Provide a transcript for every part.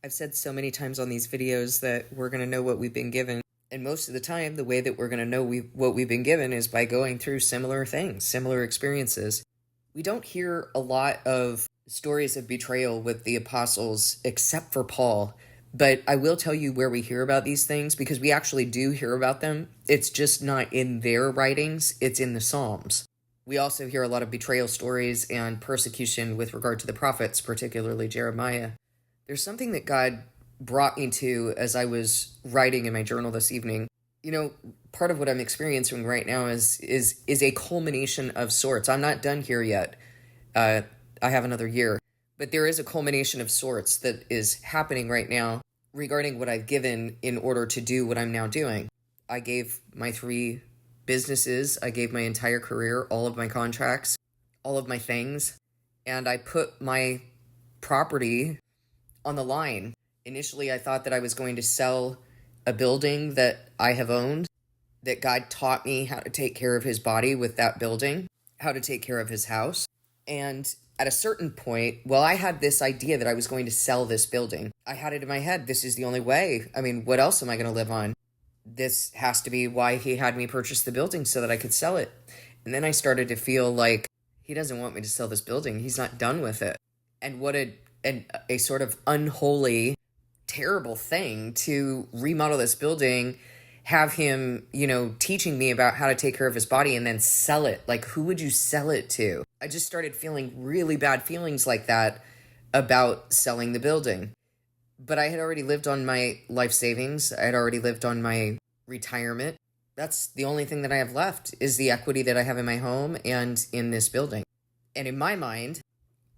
I've said so many times on these videos that we're going to know what we've been given. And most of the time, the way that we're going to know what we've been given is by going through similar things, similar experiences. We don't hear a lot of stories of betrayal with the apostles, except for Paul. But I will tell you where we hear about these things, because we actually do hear about them. It's just not in their writings, it's in the Psalms. We also hear a lot of betrayal stories and persecution with regard to the prophets, particularly Jeremiah. There's something that God brought me to as I was writing in my journal this evening. You know, part of what I'm experiencing right now is a culmination of sorts. I'm not done here yet. I have another year. But there is a culmination of sorts that is happening right now regarding what I've given in order to do what I'm now doing. I gave my 3 businesses, I gave my entire career, all of my contracts, all of my things, and I put my property on the line. Initially, I thought that I was going to sell a building that I have owned, that God taught me how to take care of his body with that building, how to take care of his house. And at a certain point, I had this idea that I was going to sell this building. I had it in my head. This is the only way. I mean, what else am I going to live on? This has to be why he had me purchase the building, so that I could sell it. And then I started to feel like he doesn't want me to sell this building. He's not done with it. And what a sort of unholy, terrible thing to remodel this building, have him, teaching me about how to take care of his body, and then sell it. Like, who would you sell it to? I just started feeling really bad feelings like that about selling the building. But I had already lived on my life savings. I had already lived on my retirement. That's the only thing that I have left, is the equity that I have in my home and in this building. And in my mind,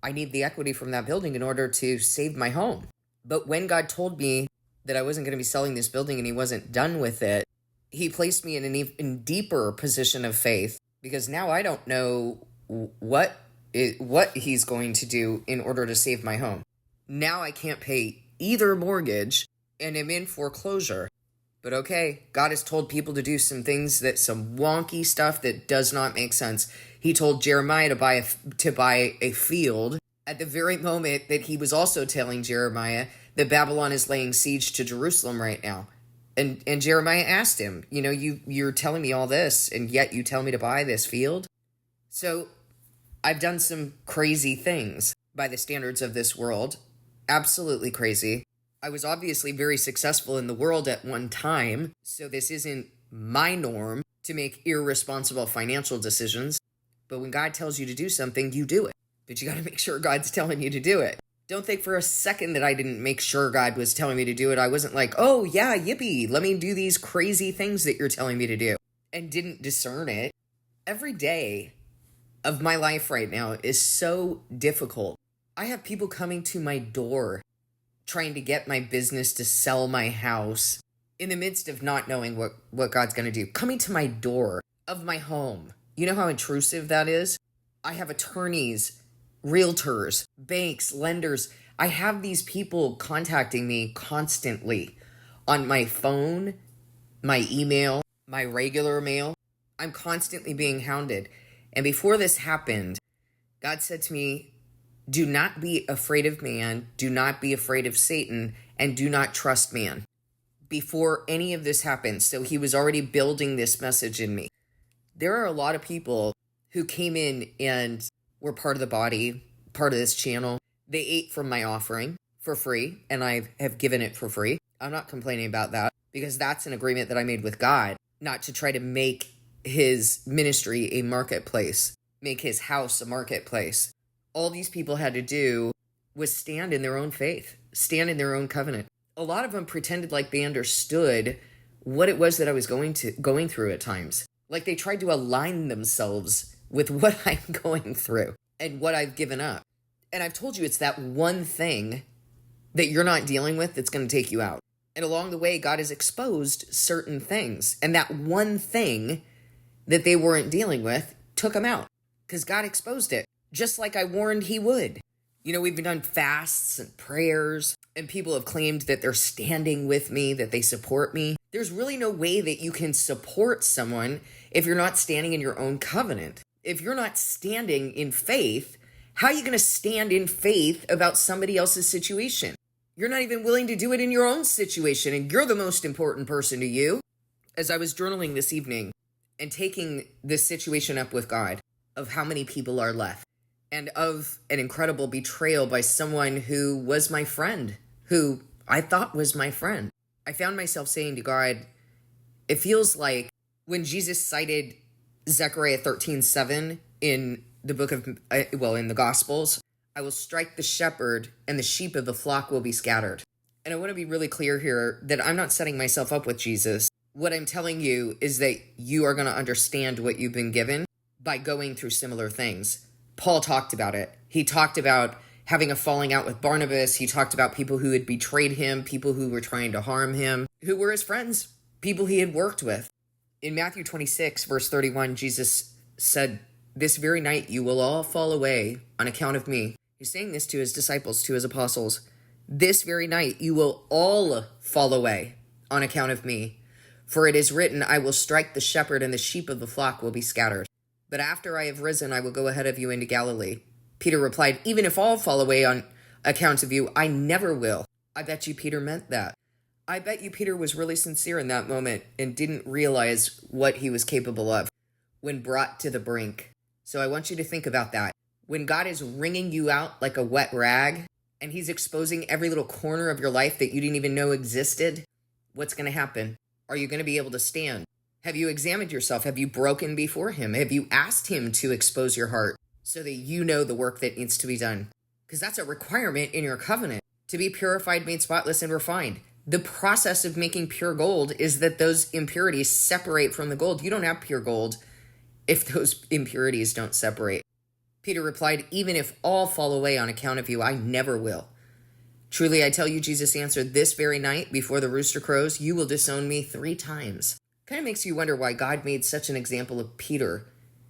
I need the equity from that building in order to save my home. But when God told me that I wasn't going to be selling this building and he wasn't done with it, he placed me in an even deeper position of faith, because now I don't know what he's going to do in order to save my home. Now I can't pay either mortgage and am in foreclosure. But okay, God has told people to do some things, some wonky stuff that does not make sense. He told Jeremiah to buy a field at the very moment that he was also telling Jeremiah that Babylon is laying siege to Jerusalem right now. And Jeremiah asked him, you're telling me all this, and yet you tell me to buy this field? So I've done some crazy things by the standards of this world. Absolutely crazy. I was obviously very successful in the world at one time, so this isn't my norm to make irresponsible financial decisions. But when God tells you to do something, you do it. But you got to make sure God's telling you to do it. Don't think for a second that I didn't make sure God was telling me to do it. I wasn't like, oh yeah, yippee, let me do these crazy things that you're telling me to do, and didn't discern it. Every day of my life right now is so difficult. I have people coming to my door trying to get my business to sell my house in the midst of not knowing what God's going to do. Coming to my door of my home. You know how intrusive that is? I have attorneys, realtors, banks, lenders. I have these people contacting me constantly on my phone, my email, my regular mail. I'm constantly being hounded. And before this happened, God said to me, do not be afraid of man, do not be afraid of Satan, and do not trust man. Before any of this happened, so he was already building this message in me. There are a lot of people who came in and were part of the body, part of this channel. They ate from my offering for free, and I have given it for free. I'm not complaining about that, because that's an agreement that I made with God, not to try to make his ministry a marketplace, make his house a marketplace. All these people had to do was stand in their own faith, stand in their own covenant. A lot of them pretended like they understood what it was that I was going through at times. Like they tried to align themselves with what I'm going through and what I've given up. And I've told you, it's that one thing that you're not dealing with that's going to take you out. And along the way, God has exposed certain things. And that one thing that they weren't dealing with took them out, because God exposed it, just like I warned he would. We've done fasts and prayers, and people have claimed that they're standing with me, that they support me. There's really no way that you can support someone if you're not standing in your own covenant. If you're not standing in faith, how are you going to stand in faith about somebody else's situation? You're not even willing to do it in your own situation, and you're the most important person to you. As I was journaling this evening and taking this situation up with God of how many people are left and of an incredible betrayal by someone who was my friend, who I thought was my friend, I found myself saying to God, it feels like when Jesus cited Zechariah 13:7 in the book of, in the Gospels, I will strike the shepherd and the sheep of the flock will be scattered. And I want to be really clear here that I'm not setting myself up with Jesus. What I'm telling you is that you are going to understand what you've been given by going through similar things. Paul talked about it. He talked about having a falling out with Barnabas. He talked about people who had betrayed him, people who were trying to harm him, who were his friends, people he had worked with. In Matthew 26, verse 31, Jesus said, "This very night you will all fall away on account of me." He's saying this to his disciples, to his apostles. This very night you will all fall away on account of me. For it is written, I will strike the shepherd and the sheep of the flock will be scattered. But after I have risen, I will go ahead of you into Galilee. Peter replied, even if all fall away on account of you, I never will. I bet you Peter meant that. I bet you Peter was really sincere in that moment and didn't realize what he was capable of when brought to the brink. So I want you to think about that. When God is wringing you out like a wet rag and he's exposing every little corner of your life that you didn't even know existed, what's going to happen? Are you going to be able to stand? Have you examined yourself? Have you broken before him? Have you asked him to expose your heart so that you know the work that needs to be done? Because that's a requirement in your covenant, to be purified, made spotless, and refined. The process of making pure gold is that those impurities separate from the gold. You don't have pure gold if those impurities don't separate. Peter replied, even if all fall away on account of you, I never will. Truly, I tell you, Jesus answered, this very night before the rooster crows, you will disown me 3 times. Kind of makes you wonder why God made such an example of Peter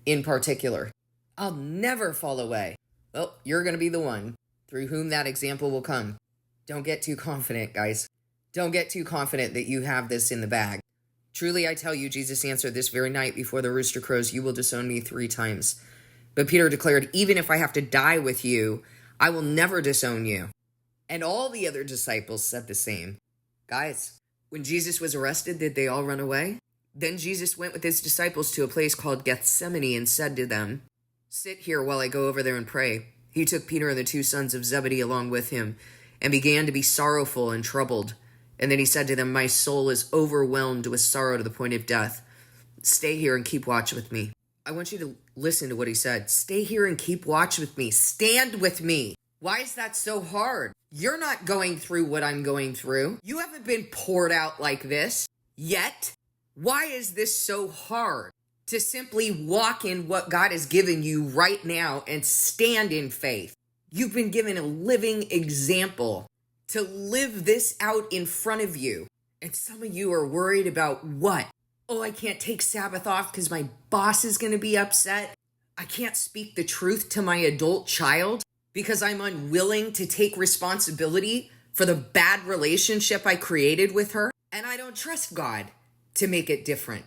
in particular. I'll never fall away. Well, you're going to be the one through whom that example will come. Don't get too confident, guys. Don't get too confident that you have this in the bag. Truly, I tell you, Jesus answered, this very night before the rooster crows, you will disown me 3 times. But Peter declared, even if I have to die with you, I will never disown you. And all the other disciples said the same. Guys, when Jesus was arrested, did they all run away? Then Jesus went with his disciples to a place called Gethsemane and said to them, sit here while I go over there and pray. He took Peter and the 2 sons of Zebedee along with him and began to be sorrowful and troubled. And then he said to them, my soul is overwhelmed with sorrow to the point of death. Stay here and keep watch with me. I want you to listen to what he said. Stay here and keep watch with me. Stand with me. Why is that so hard? You're not going through what I'm going through. You haven't been poured out like this yet. Why is this so hard to simply walk in what God has given you right now and stand in faith? You've been given a living example to live this out in front of you. And some of you are worried about what? Oh, I can't take Sabbath off because my boss is going to be upset. I can't speak the truth to my adult child because I'm unwilling to take responsibility for the bad relationship I created with her. And I don't trust God to make it different.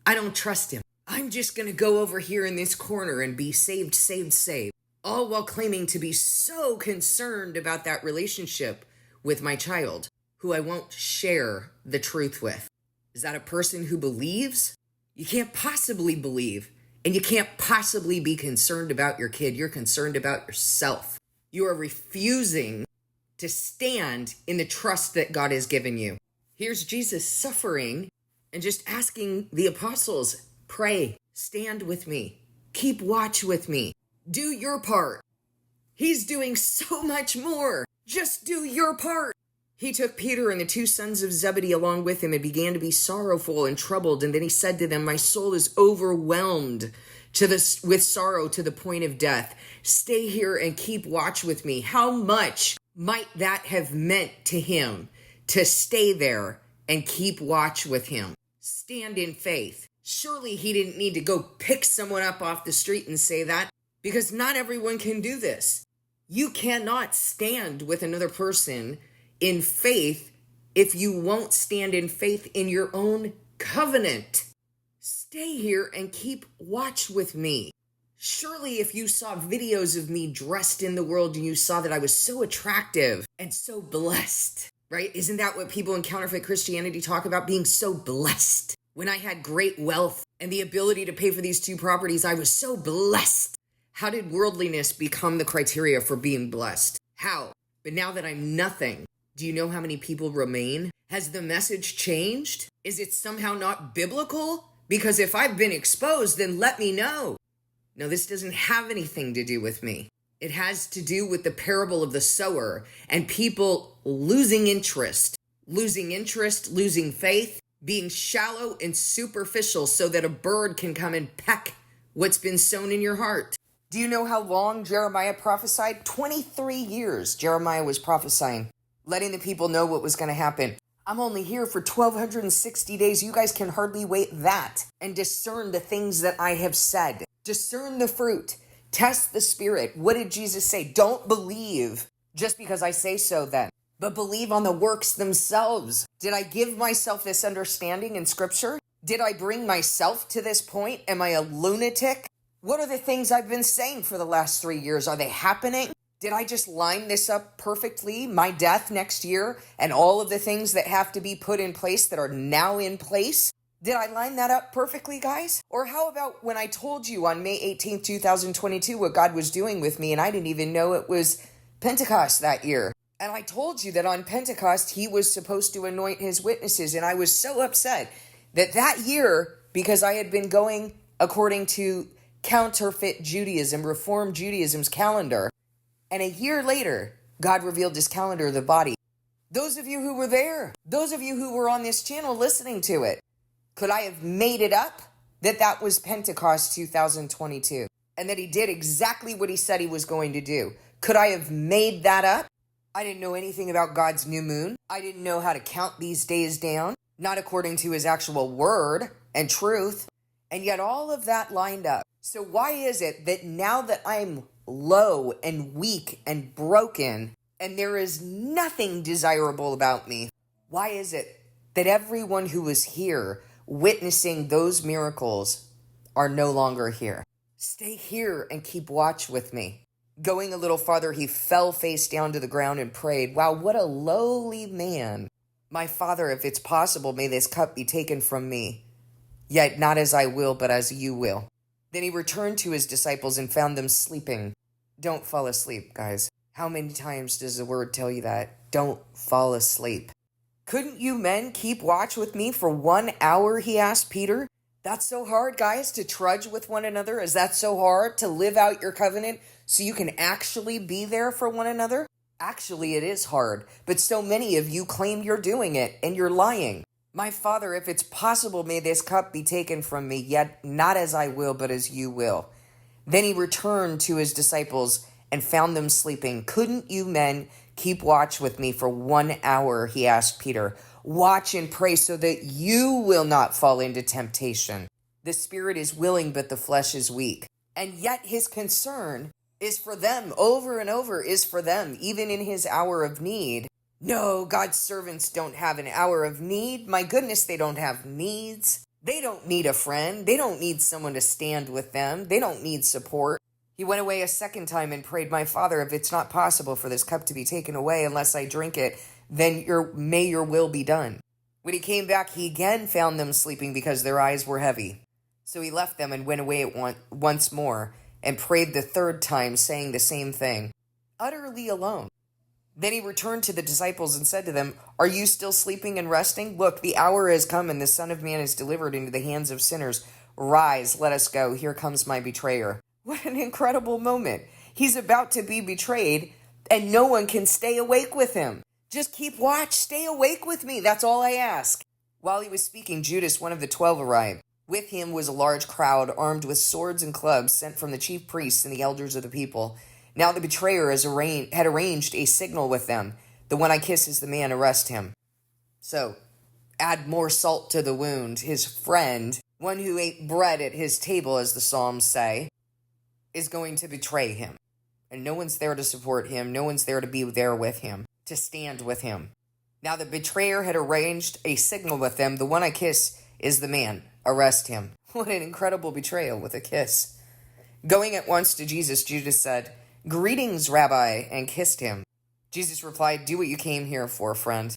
I don't trust him. I'm just going to go over here in this corner and be saved, saved, saved. All while claiming to be so concerned about that relationship with my child, who I won't share the truth with. Is that a person who believes? You can't possibly believe, and you can't possibly be concerned about your kid. You're concerned about yourself. You are refusing to stand in the trust that God has given you. Here's Jesus suffering and just asking the apostles, pray, stand with me, keep watch with me, do your part. He's doing so much more. Just do your part. He took Peter and the 2 sons of Zebedee along with him and began to be sorrowful and troubled. And then he said to them, my soul is overwhelmed with sorrow to the point of death. Stay here and keep watch with me. How much might that have meant to him to stay there and keep watch with him? Stand in faith. Surely he didn't need to go pick someone up off the street and say that, because not everyone can do this. You cannot stand with another person in faith if you won't stand in faith in your own covenant. Stay here and keep watch with me. Surely if you saw videos of me dressed in the world and you saw that I was so attractive and so blessed, right? Isn't that what people in counterfeit Christianity talk about? Being so blessed. When I had great wealth and the ability to pay for these 2 properties, I was so blessed. How did worldliness become the criteria for being blessed? How? But now that I'm nothing, do you know how many people remain? Has the message changed? Is it somehow not biblical? Because if I've been exposed, then let me know. No, this doesn't have anything to do with me. It has to do with the parable of the sower and people losing interest, losing faith, being shallow and superficial so that a bird can come and peck what's been sown in your heart. Do you know how long Jeremiah prophesied? 23 years Jeremiah was prophesying, letting the people know what was going to happen. I'm only here for 1,260 days. You guys can hardly wait that and discern the things that I have said. Discern the fruit. Test the spirit. What did Jesus say? Don't believe just because I say so then, but believe on the works themselves. Did I give myself this understanding in scripture? Did I bring myself to this point? Am I a lunatic? What are the things I've been saying for the last 3 years? Are they happening? Did I just line this up perfectly? My death next year and all of the things that have to be put in place that are now in place? Did I line that up perfectly, guys? Or how about when I told you on May 18th, 2022, what God was doing with me and I didn't even know it was Pentecost that year? And I told you that on Pentecost, he was supposed to anoint his witnesses. And I was so upset that year, because I had been going according to counterfeit Judaism, Reform Judaism's calendar. And a year later, God revealed his calendar of the body. Those of you who were there, those of you who were on this channel listening to it, could I have made it up that was Pentecost 2022 and that he did exactly what he said he was going to do? Could I have made that up? I didn't know anything about God's new moon. I didn't know how to count these days down, not according to his actual word and truth. And yet all of that lined up. So why is it that now that I'm low and weak and broken and there is nothing desirable about me, why is it that everyone who was here witnessing those miracles are no longer here? Stay here and keep watch with me. Going a little farther, he fell face down to the ground and prayed, wow, what a lowly man. My Father, if it's possible, may this cup be taken from me. Yet not as I will, but as you will. Then he returned to his disciples and found them sleeping. Don't fall asleep, guys. How many times does the word tell you that? Don't fall asleep. Couldn't you men keep watch with me for 1 hour, he asked Peter. That's so hard, guys, to trudge with one another? Is that so hard to live out your covenant so you can actually be there for one another? Actually, it is hard, but so many of you claim you're doing it and you're lying. My Father, if it's possible, may this cup be taken from me, yet not as I will, but as you will. Then he returned to his disciples and found them sleeping. Couldn't you men keep watch with me for 1 hour, he asked Peter. Watch and pray so that you will not fall into temptation. The spirit is willing, but the flesh is weak. And yet his concern is for them, over and over, is for them, even in his hour of need. No, God's servants don't have an hour of need. My goodness, they don't have needs. They don't need a friend. They don't need someone to stand with them. They don't need support. He went away a second time and prayed, my Father, if it's not possible for this cup to be taken away unless I drink it, then may your will be done. When he came back, he again found them sleeping because their eyes were heavy. So he left them and went away once more and prayed the third time, saying the same thing, utterly alone. Then he returned to the disciples and said to them, are you still sleeping and resting? Look, the hour has come and the Son of Man is delivered into the hands of sinners. Rise, let us go. Here comes my betrayer. What an incredible moment. He's about to be betrayed and no one can stay awake with him. Just keep watch. Stay awake with me. That's all I ask. While he was speaking, Judas, one of the 12, arrived. With him was a large crowd armed with swords and clubs sent from the chief priests and the elders of the people. Now the betrayer had arranged a signal with them. The one I kiss is the man, arrest him. So, add more salt to the wound. His friend, one who ate bread at his table, as the Psalms say, is going to betray him. And no one's there to support him. No one's there to be there with him, to stand with him. Now the betrayer had arranged a signal with them. The one I kiss is the man. Arrest him. What an incredible betrayal with a kiss. Going at once to Jesus, Judas said, "Greetings, Rabbi," and kissed him. Jesus replied, "Do what you came here for, friend."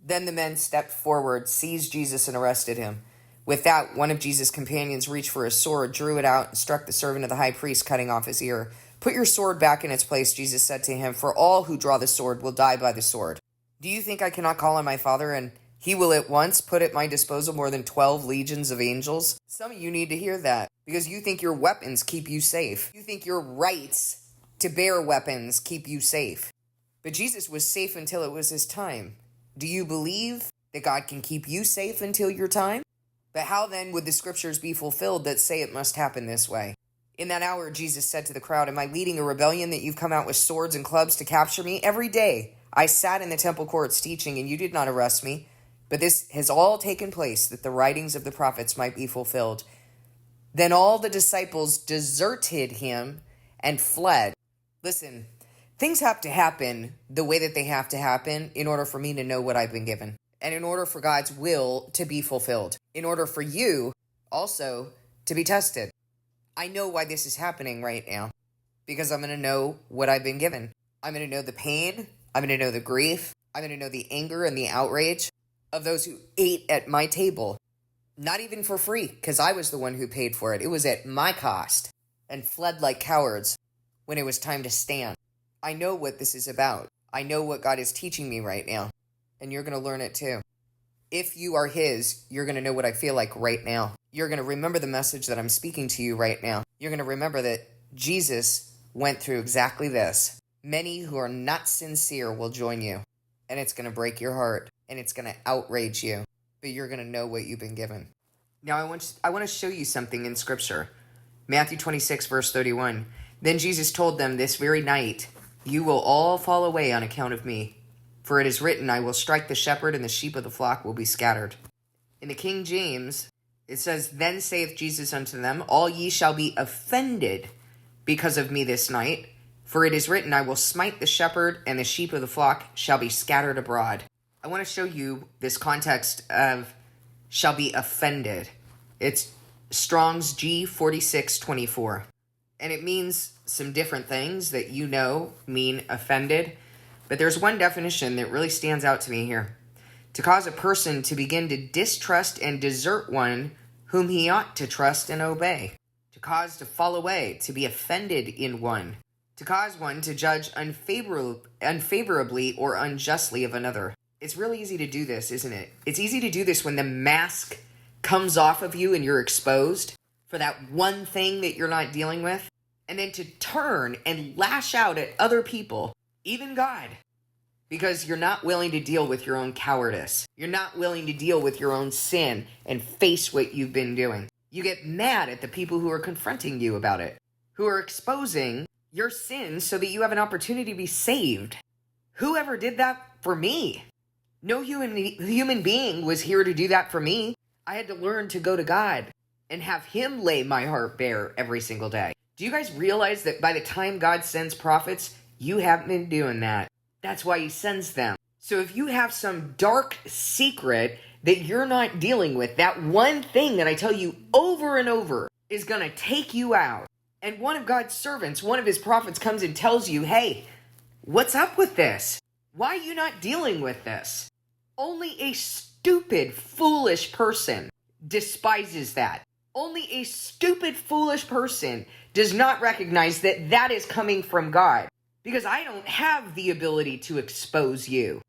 Then the men stepped forward, seized Jesus, and arrested him. With that, one of Jesus' companions reached for his sword, drew it out, and struck the servant of the high priest, cutting off his ear. "Put your sword back in its place," Jesus said to him, "for all who draw the sword will die by the sword. Do you think I cannot call on my Father, and he will at once put at my disposal more than 12 legions of angels?" Some of you need to hear that, because you think your weapons keep you safe. You think your rights to bear weapons keep you safe. But Jesus was safe until it was his time. Do you believe that God can keep you safe until your time? But how then would the scriptures be fulfilled that say it must happen this way? In that hour, Jesus said to the crowd, "Am I leading a rebellion that you've come out with swords and clubs to capture me? Every day I sat in the temple courts teaching, and you did not arrest me. But this has all taken place that the writings of the prophets might be fulfilled." Then all the disciples deserted him and fled. Listen, things have to happen the way that they have to happen in order for me to know what I've been given, and in order for God's will to be fulfilled, in order for you also to be tested. I know why this is happening right now, because I'm going to know what I've been given. I'm going to know the pain. I'm going to know the grief. I'm going to know the anger and the outrage of those who ate at my table. Not even for free, because I was the one who paid for it. It was at my cost, and fled like cowards when it was time to stand. I know what this is about. I know what God is teaching me right now, and you're going to learn it too. If you are his, you're going to know what I feel like right now. You're going to remember the message that I'm speaking to you right now. You're going to remember that Jesus went through exactly this. Many who are not sincere will join you, and it's going to break your heart, and it's going to outrage you, but you're going to know what you've been given. Now, I want to show you something in Scripture. Matthew 26, verse 31. Then Jesus told them, "This very night you will all fall away on account of me. For it is written, I will strike the shepherd, and the sheep of the flock will be scattered." In the King James, it says, "Then saith Jesus unto them, All ye shall be offended because of me this night. For it is written, I will smite the shepherd, and the sheep of the flock shall be scattered abroad." I want to show you this context of shall be offended. It's Strong's G4624. And it means some different things that you know mean offended. But there's one definition that really stands out to me here. To cause a person to begin to distrust and desert one whom he ought to trust and obey. To cause to fall away, to be offended in one. To cause one to judge unfavorably or unjustly of another. It's really easy to do this, isn't it? It's easy to do this when the mask comes off of you and you're exposed for that one thing that you're not dealing with. And then to turn and lash out at other people, even God, because you're not willing to deal with your own cowardice. You're not willing to deal with your own sin and face what you've been doing. You get mad at the people who are confronting you about it, who are exposing your sins so that you have an opportunity to be saved. Whoever did that for me? No human being was here to do that for me. I had to learn to go to God and have him lay my heart bare every single day. Do you guys realize that by the time God sends prophets, you haven't been doing that? That's why he sends them. So if you have some dark secret that you're not dealing with, that one thing that I tell you over and over is going to take you out. And one of God's servants, one of his prophets comes and tells you, "Hey, what's up with this? Why are you not dealing with this?" Only a stupid, foolish person despises that. Only a stupid, foolish person does not recognize that that is coming from God. Because I don't have the ability to expose you.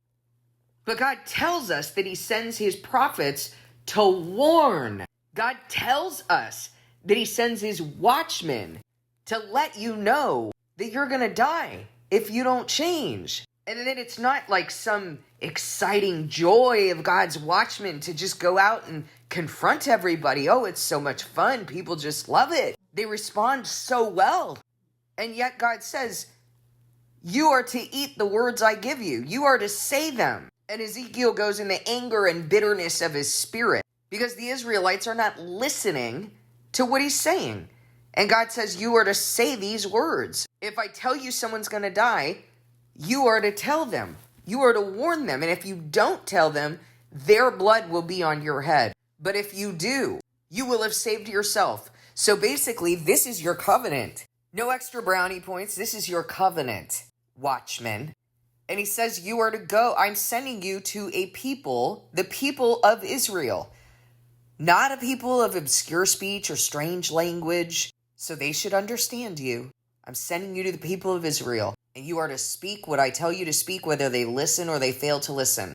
But God tells us that he sends his prophets to warn. God tells us that he sends his watchmen to let you know that you're going to die if you don't change. And then it's not like some exciting joy of God's watchmen to just go out and confront everybody. Oh, it's so much fun. People just love it. They respond so well. And yet God says, you are to eat the words I give you. You are to say them. And Ezekiel goes in the anger and bitterness of his spirit because the Israelites are not listening to what he's saying. And God says, you are to say these words. If I tell you someone's going to die, you are to tell them. You are to warn them. And if you don't tell them, their blood will be on your head. But if you do, you will have saved yourself. So basically, this is your covenant. No extra brownie points. This is your covenant, watchmen. And he says, you are to go. I'm sending you to a people, the people of Israel, not a people of obscure speech or strange language, so they should understand you. I'm sending you to the people of Israel, and you are to speak what I tell you to speak, whether they listen or they fail to listen.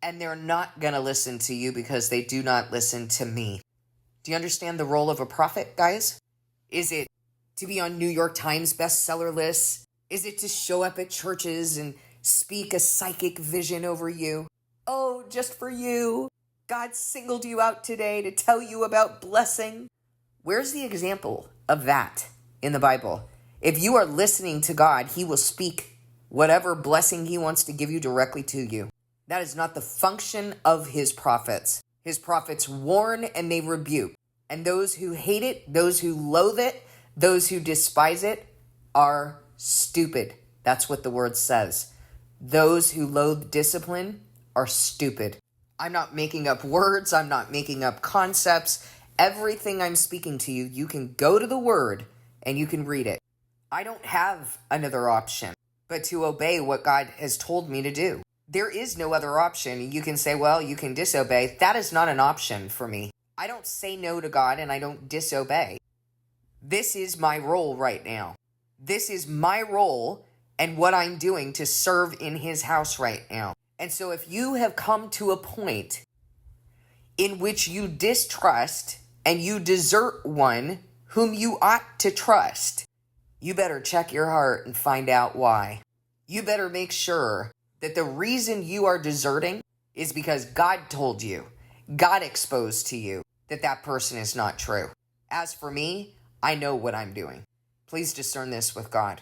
And they're not going to listen to you because they do not listen to me. Do you understand the role of a prophet, guys? Is it to be on New York Times bestseller lists? Is it to show up at churches and speak a psychic vision over you? Oh, just for you. God singled you out today to tell you about blessing. Where's the example of that in the Bible? If you are listening to God, he will speak whatever blessing he wants to give you directly to you. That is not the function of his prophets. His prophets warn and they rebuke. And those who hate it, those who loathe it, those who despise it are stupid. That's what the word says. Those who loathe discipline are stupid. I'm not making up words. I'm not making up concepts. Everything I'm speaking to you, you can go to the word and you can read it. I don't have another option but to obey what God has told me to do. There is no other option. You can say, well, you can disobey. That is not an option for me. I don't say no to God and I don't disobey. This is my role right now. This is my role and what I'm doing to serve in his house right now. And so if you have come to a point in which you distrust and you desert one whom you ought to trust, you better check your heart and find out why. You better make sure that the reason you are deserting is because God told you, God exposed to you that that person is not true. As for me, I know what I'm doing. Please discern this with God.